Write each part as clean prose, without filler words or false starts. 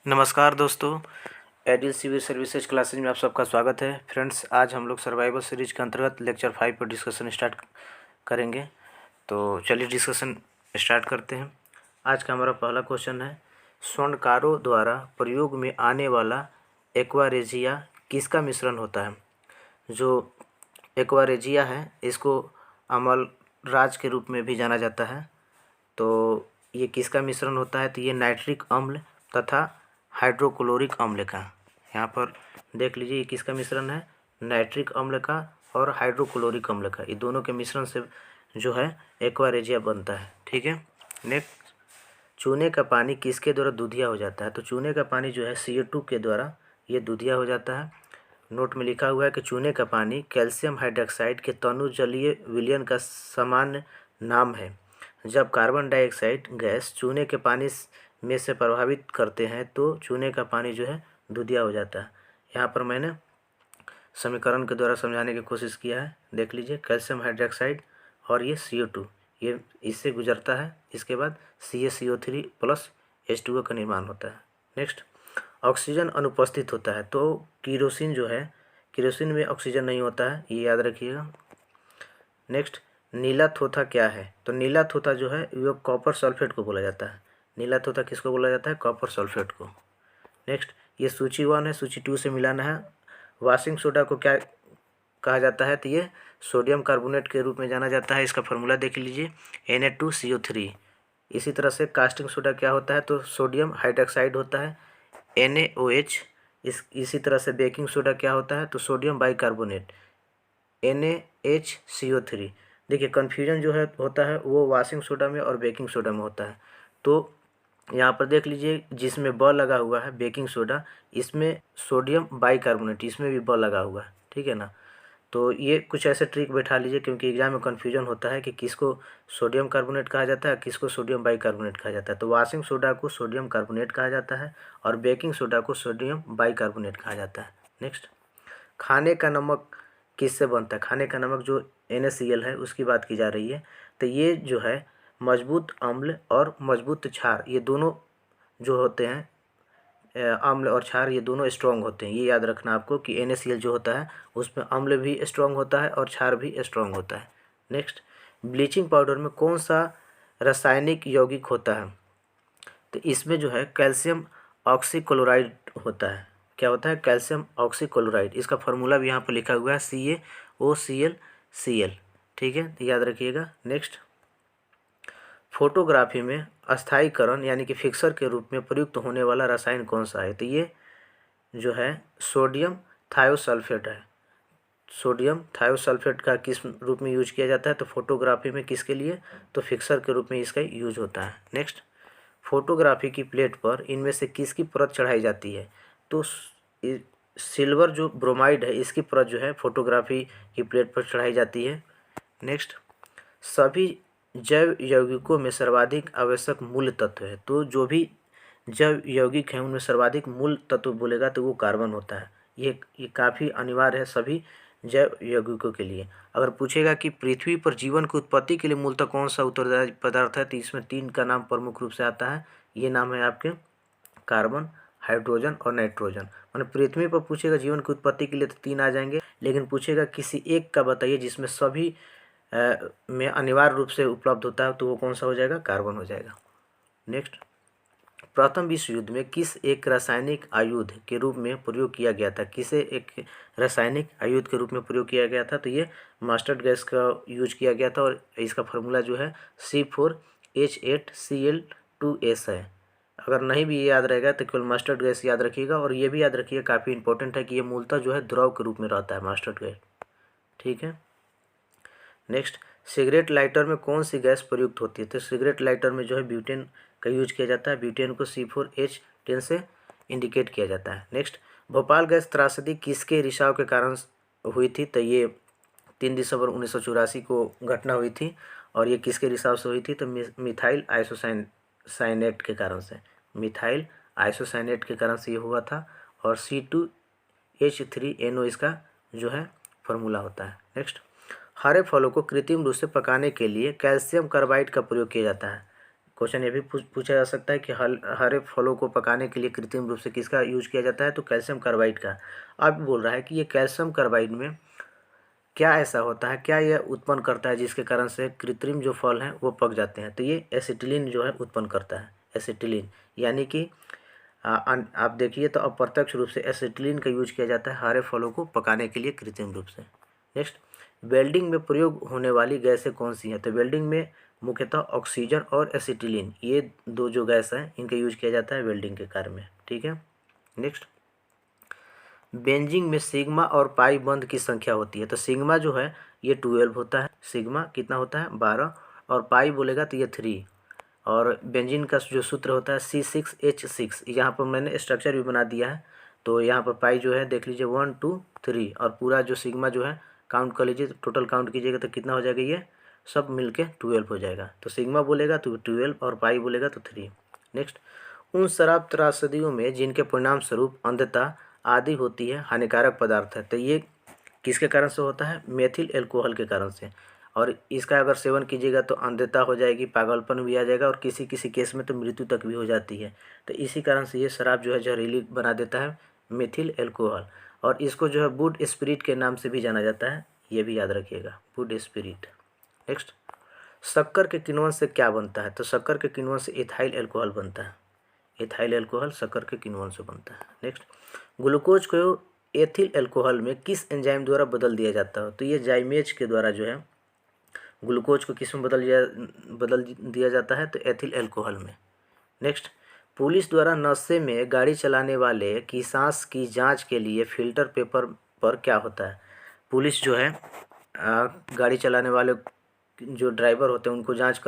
नमस्कार दोस्तों, एडिल civil services classes में आप सबका स्वागत है। फ्रेंड्स, आज हम लोग सर्वाइवल सीरीज के अंतर्गत लेक्चर 5 पर डिस्कशन स्टार्ट करेंगे। तो चलिए डिस्कशन स्टार्ट करते हैं। आज का हमारा पहला क्वेश्चन है, स्वर्णकारों द्वारा प्रयोग में आने वाला एक्वारेजिया किसका मिश्रण होता है। जो एक्वारेजिया है इसको अमल राज के रूप में भी जाना जाता है। तो ये किसका मिश्रण होता है, तो ये नाइट्रिक अम्ल तथा हाइड्रोक्लोरिक अम्ल का। यहाँ पर देख लीजिए ये किसका मिश्रण है, नाइट्रिक अम्ल का और हाइड्रोक्लोरिक अम्ल का। ये दोनों के मिश्रण से जो है एक्वारेजिया बनता है। ठीक है। नेक्स्ट, चूने का पानी किसके द्वारा दूधिया हो जाता है। तो चूने का पानी जो है CO2 के द्वारा ये दूधिया हो जाता है। नोट में लिखा हुआ है कि चूने का पानी कैल्शियम हाइड्रोक्साइड के तनु जलीय विलयन का सामान्य नाम है। जब कार्बन डाइऑक्साइड गैस चूने के पानी में से प्रभावित करते हैं तो चूने का पानी जो है दूधिया हो जाता है। यहाँ पर मैंने समीकरण के द्वारा समझाने की कोशिश किया है। देख लीजिए, कैल्शियम हाइड्रोक्साइड और ये CO2 ये इससे गुजरता है, इसके बाद CaCO3 प्लस H2O का निर्माण होता है। नेक्स्ट, ऑक्सीजन अनुपस्थित होता है। तो केरोसिन जो है, केरोसिन में ऑक्सीजन नहीं होता है, ये याद रखिएगा। नेक्स्ट, नीला थोथा क्या है। तो नीला थोथा जो है वो कॉपर सल्फेट को बोला जाता है। नीला तोता किसको बोला जाता है, कॉपर सल्फेट को। नेक्स्ट, ये सूची 1 है, सूची 2 से मिलाना है। वाशिंग सोडा को क्या कहा जाता है, तो ये सोडियम कार्बोनेट के रूप में जाना जाता है। इसका फार्मूला देख लीजिए, Na2CO3। इसी तरह से कास्टिंग सोडा क्या होता है, तो सोडियम हाइड्रोक्साइड होता है, NaOH। इसी तरह से बेकिंग सोडा क्या होता है, तो सोडियम बाइकार्बोनेट, NaHCO3। देखिए कन्फ्यूजन जो है होता है वो वाशिंग सोडा में और बेकिंग सोडा में होता है। तो यहाँ पर देख लीजिए, जिसमें ब लगा हुआ है बेकिंग सोडा, इसमें सोडियम बाइकार्बोनेट, इसमें भी ब लगा हुआ है। ठीक है ना। तो ये कुछ ऐसे ट्रिक बैठा लीजिए, क्योंकि एग्जाम में कन्फ्यूजन होता है कि किसको सोडियम कार्बोनेट कहा जाता है, किसको सोडियम बाइकार्बोनेट कहा जाता है। तो वाशिंग सोडा को सोडियम कार्बोनेट कहा जाता है और बेकिंग सोडा को सोडियम बाइकार्बोनेट कहा जाता है। नेक्स्ट, खाने का नमक किससे बनता है। खाने का नमक जो NaCl है उसकी बात की जा रही है। तो ये जो है मजबूत अम्ल और मजबूत क्षार, ये दोनों जो होते हैं, अम्ल और क्षार, ये दोनों स्ट्रॉन्ग होते हैं। ये याद रखना आपको कि NaCl जो होता है उसमें अम्ल भी स्ट्रॉन्ग होता है और क्षार भी स्ट्रॉन्ग होता है। नेक्स्ट, ब्लीचिंग पाउडर में कौन सा रासायनिक यौगिक होता है। तो इसमें जो है कैल्शियम ऑक्सीक्लोराइड होता है। क्या होता है, कैल्शियम ऑक्सीक्लोराइड। इसका फार्मूला भी यहाँ पर लिखा हुआ है, CaOClCl। ठीक है, तो याद रखिएगा। नेक्स्ट, फोटोग्राफी में अस्थायीकरण यानी कि फिक्सर के रूप में प्रयुक्त होने वाला रसायन कौन सा है। तो ये जो है सोडियम थायोसल्फेट है। सोडियम थायोसल्फेट का किस रूप में यूज किया जाता है, तो फोटोग्राफी में किसके लिए, तो फिक्सर के रूप में इसका यूज होता है। नेक्स्ट, फोटोग्राफी की प्लेट पर इनमें से किसकी परत चढ़ाई जाती है। तो सिल्वर जो ब्रोमाइड है इसकी परत जो है फोटोग्राफी की प्लेट पर चढ़ाई जाती है। नेक्स्ट, सभी जैव यौगिकों में सर्वाधिक आवश्यक मूल तत्व है। तो जो भी जैव यौगिक हैं उनमें सर्वाधिक मूल तत्व बोलेगा तो वो कार्बन होता है। ये काफ़ी अनिवार्य है सभी जैव यौगिकों के लिए। अगर पूछेगा कि पृथ्वी पर जीवन की उत्पत्ति के लिए मूलतः कौन सा उत्तरदायी पदार्थ है, तो इसमें 3 का नाम प्रमुख रूप से आता है। ये नाम है आपके कार्बन, हाइड्रोजन और नाइट्रोजन। मैंने पृथ्वी पर पूछेगा जीवन की उत्पत्ति के लिए तो 3 आ जाएंगे, लेकिन पूछेगा किसी एक का बताइए जिसमें सभी में अनिवार्य रूप से उपलब्ध होता है, तो वो कौन सा हो जाएगा, कार्बन हो जाएगा। नेक्स्ट, प्रथम विश्व युद्ध में किस एक रासायनिक आयुध के रूप में प्रयोग किया गया था। किसे एक रासायनिक आयुध के रूप में प्रयोग किया गया था, तो ये मस्टर्ड गैस का यूज किया गया था और इसका फार्मूला जो है C4H8Cl2S है। अगर नहीं भी ये याद रहेगा तो केवल मस्टर्ड गैस याद रखिएगा, और ये भी याद रखिएगा काफ़ी इंपॉर्टेंट है कि ये मूलतः जो है द्रव के रूप में रहता है मस्टर्ड गैस। ठीक है। नेक्स्ट, सिगरेट लाइटर में कौन सी गैस प्रयुक्त होती है। तो सिगरेट लाइटर में जो है ब्यूटेन का यूज किया जाता है। ब्यूटेन को C4H10 से इंडिकेट किया जाता है। नेक्स्ट, भोपाल गैस त्रासदी किसके रिसाव के कारण हुई थी। तो ये 3 दिसंबर 1984 को घटना हुई थी, और ये किसके रिसाव से हुई थी, तो मिथाइल आइसोसाइनेट के कारण से। मिथाइल आइसोसाइनेट के कारण से ये हुआ था, और C2H3NO इसका जो है फार्मूला होता है। नेक्स्ट, हरे फलों को कृत्रिम रूप से पकाने के लिए कैल्शियम कार्बाइड का प्रयोग किया जाता है। क्वेश्चन ये भी पूछा जा सकता है कि हरे फलों को पकाने के लिए कृत्रिम रूप से किसका यूज किया जाता है, तो कैल्शियम कार्बाइड का। अब बोल रहा है कि ये कैल्शियम कार्बाइड में क्या ऐसा होता है, क्या यह उत्पन्न करता है जिसके कारण से कृत्रिम जो फल हैं वो पक जाते हैं, तो ये एसिटिलीन जो है उत्पन्न करता है। एसिटिलीन यानी कि आप देखिए तो अप्रत्यक्ष रूप से एसिटिलीन का यूज किया जाता है हरे फलों को पकाने के लिए कृत्रिम रूप से। नेक्स्ट, वेल्डिंग में प्रयोग होने वाली गैसें कौन सी हैं, तो वेल्डिंग में मुख्यतः ऑक्सीजन और एसिटिलीन, ये दो जो गैस हैं इनका यूज किया जाता है वेल्डिंग के कार्य में। ठीक है। नेक्स्ट, बेंजीन में सिग्मा और पाई बंध की संख्या होती है, तो सिग्मा जो है ये 12 होता है, सिग्मा कितना होता है 12, और पाई बोलेगा तो ये 3, और बेंजीन का जो सूत्र होता है C6H6। यहाँ पर मैंने स्ट्रक्चर भी बना दिया है, तो यहाँ पर पाई जो है देख लीजिए 1 2 3, और पूरा जो सिग्मा जो है काउंट कर लीजिए, टोटल काउंट कीजिएगा तो कितना हो जाएगा, ये सब मिलके 12 हो जाएगा। तो सिग्मा बोलेगा तो 12 और पाई बोलेगा तो 3। नेक्स्ट, उन शराब त्रासदियों में जिनके परिणाम स्वरूप अंधता आदि होती है हानिकारक पदार्थ है, तो ये किसके कारण से होता है, मेथिल एल्कोहल के कारण से, और इसका अगर सेवन कीजिएगा तो अंधता हो जाएगी, पागलपन भी आ जाएगा, और किसी किसी केस में तो मृत्यु तक भी हो जाती है। तो इसी कारण से ये शराब जो है जहरीली बना देता है मेथिल एल्कोहल, और इसको जो है वुड स्पिरिट के नाम से भी जाना जाता है, ये भी याद रखिएगा, वुड स्पिरिट। नेक्स्ट, शक्कर के किण्वन से क्या बनता है, तो शक्कर के किण्वन से इथाइल एल्कोहल बनता है, इथाइल एल्कोहल शक्कर के किण्वन से बनता है। नेक्स्ट, ग्लूकोज को एथिल एल्कोहल में किस एंजाइम द्वारा बदल दिया जाता है, तो ये जाइमेज के द्वारा जो है ग्लूकोज को किस में बदल दिया जाता है, तो एथिल एल्कोहल में। नेक्स्ट, पुलिस द्वारा नशे में गाड़ी चलाने वाले की सांस की जांच के लिए फिल्टर पेपर पर क्या होता है, पुलिस जो है गाड़ी चलाने वाले जो ड्राइवर होते हैं उनको जांच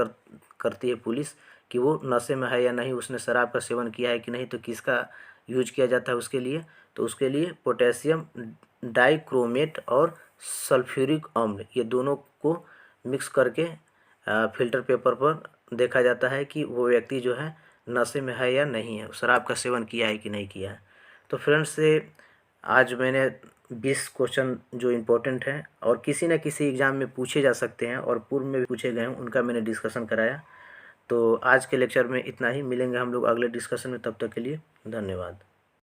करती है पुलिस कि वो नशे में है या नहीं, उसने शराब का सेवन किया है कि नहीं, तो किसका यूज किया जाता है उसके लिए, तो उसके लिए पोटेशियम डाइक्रोमेट और सल्फ्यूरिक अम्ल, ये दोनों को मिक्स करके फिल्टर पेपर पर देखा जाता है कि वो व्यक्ति जो है नशे में है या नहीं है, शराब का सेवन किया है कि नहीं किया है। तो फ्रेंड्स से आज मैंने 20 क्वेश्चन जो इम्पोर्टेंट हैं और किसी न किसी एग्ज़ाम में पूछे जा सकते हैं और पूर्व में भी पूछे गए हैं, उनका मैंने डिस्कशन कराया। तो आज के लेक्चर में इतना ही, मिलेंगे हम लोग अगले डिस्कशन में, तब तक के लिए धन्यवाद।